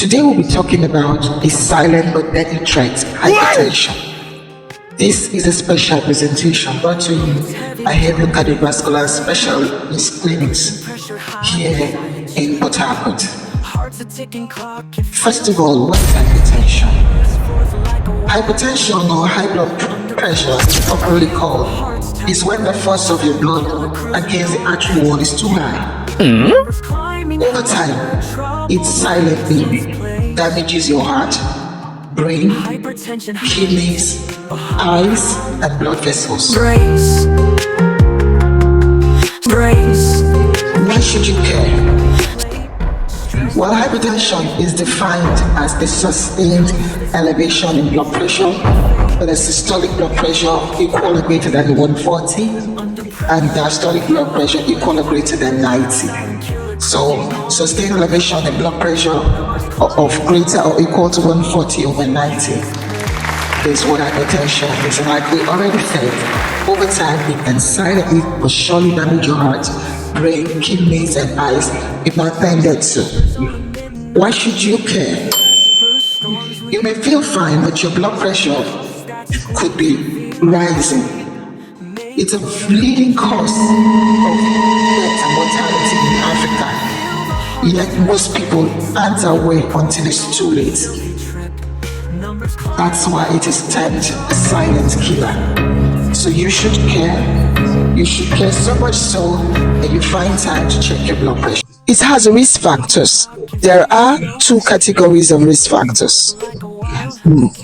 Today we'll be talking about the silent but deadly threat, hypertension. This is a special presentation brought to you by Heavy Cardiovascular Specialist Clinics here in Port Harcourt. First of all, what is hypertension? Hypertension, or high blood pressure, properly called, is when the force of your blood against the artery wall is too high. Over time, it silently damages your heart, brain, kidneys, eyes, and blood vessels. Why should you care? Well, hypertension is defined as the sustained elevation in blood pressure with a systolic blood pressure equal or greater than 140 and diastolic blood pressure equal or greater than 90. So, sustained elevation in blood pressure of greater or equal to 140 over 90 is what hypertension is. And like we already said, over time it can silently but surely damage your heart, brain, kidneys, and eyes if not tended to. Why should you care? You may feel fine, but your blood pressure could be rising. It's a leading cause of death and mortality in Africa. Yet most people aren't aware until it's too late. That's why it is termed a silent killer. So you should care. You should care so much so that you find time to check your blood pressure. It has risk factors. There are two categories of risk factors: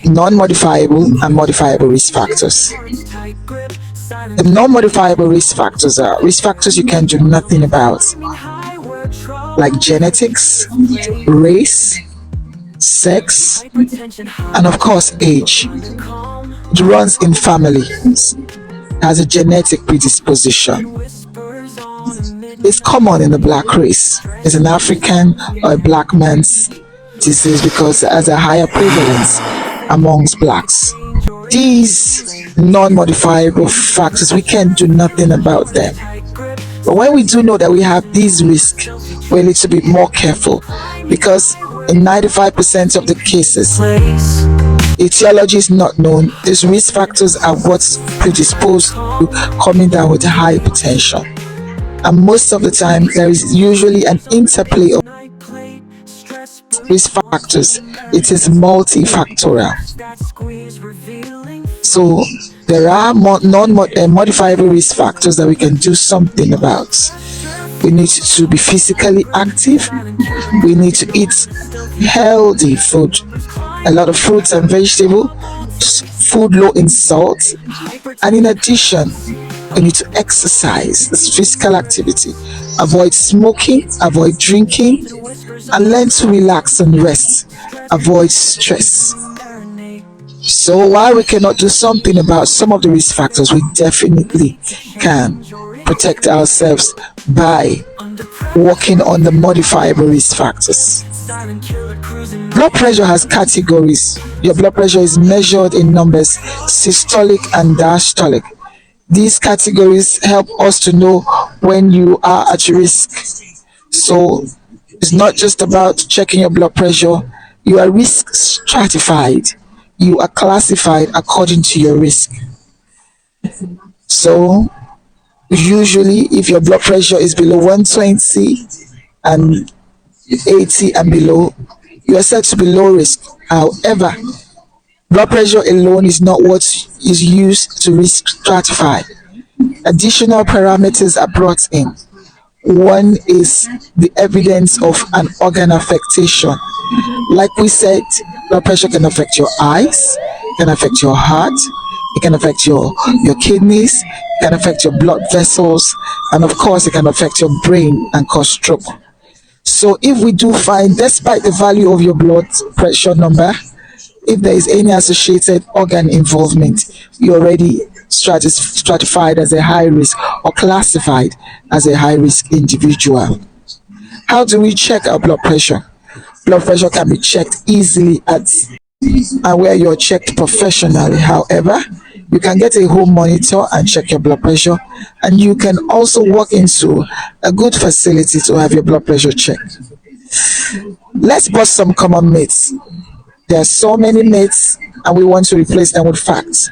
non-modifiable and modifiable risk factors. The non-modifiable risk factors are risk factors you can do nothing about, like genetics, race, sex, and of course age. It runs in families, has a genetic predisposition. It's common in the black race. It's an African or a black man's disease because it has a higher prevalence amongst blacks. These non-modifiable factors, we can't do nothing about them. But when we do know that we have these risks, we need to be more careful, because in 95% of the cases, etiology is not known. These risk factors are what's predisposed to coming down with hypertension. And most of the time, there is usually an interplay of risk factors. It is multifactorial. So there are non-modifiable risk factors that we can do something about. We need to be physically active. We need to eat healthy food, a lot of fruits and vegetables, food low in salt, and in addition, we need to exercise. This physical activity. Avoid smoking, avoid drinking, and learn to relax and rest. Avoid stress. So while we cannot do something about some of the risk factors, we definitely can protect ourselves by working on the modifiable risk factors. Blood pressure has categories. Your blood pressure is measured in numbers: systolic and diastolic. These categories help us to know when you are at risk. So it's not just about checking your blood pressure. You are risk stratified. You are classified according to your risk. So usually if your blood pressure is below 120 and 80 and below, you are said to be low risk. However, blood pressure alone is not what is used to risk stratify. Additional parameters are brought in. One is the evidence of an organ affectation. Like we said, blood pressure can affect your eyes, can affect your heart, it can affect your kidneys, it can affect your blood vessels, and of course it can affect your brain and cause stroke. So if we do find, despite the value of your blood pressure number, if there is any associated organ involvement, you're already stratified as a high risk or classified as a high risk individual. How do we check our blood pressure? Blood pressure can be checked easily at where you're checked professionally. However, you can get a home monitor and check your blood pressure, and you can also walk into a good facility to have your blood pressure checked. Let's bust some common myths. There are so many myths, and we want to replace them with facts.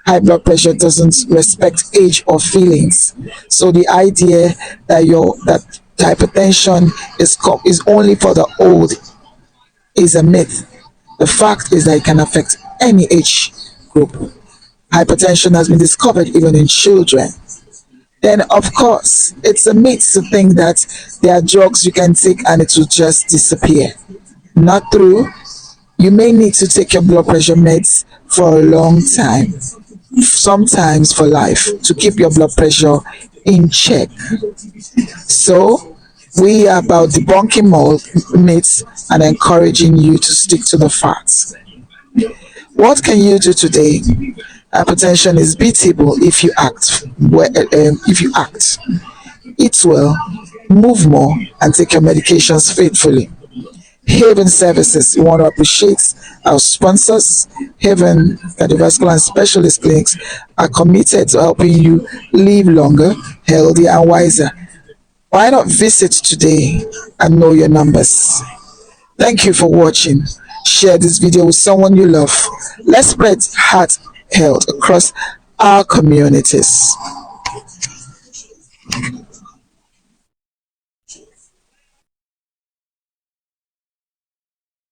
High blood pressure doesn't respect age or feelings. So the idea that hypertension is only for the old is a myth. The fact is that it can affect any age group. Hypertension has been discovered even in children. Then, of course, it's a myth to think that there are drugs you can take and it will just disappear. Not true. You may need to take your blood pressure meds for a long time, sometimes for life, to keep your blood pressure in check. So, we are about debunking more myths and encouraging you to stick to the facts. What can you do today? Hypertension is beatable if you act. If you act, eat well, move more, and take your medications faithfully. Haven Services, we want to appreciate our sponsors. Haven Cardiovascular and Specialist Clinics are committed to helping you live longer, healthier, and wiser. Why not visit today and know your numbers? Thank you for watching. Share this video with someone you love. Let's spread heart health across our communities.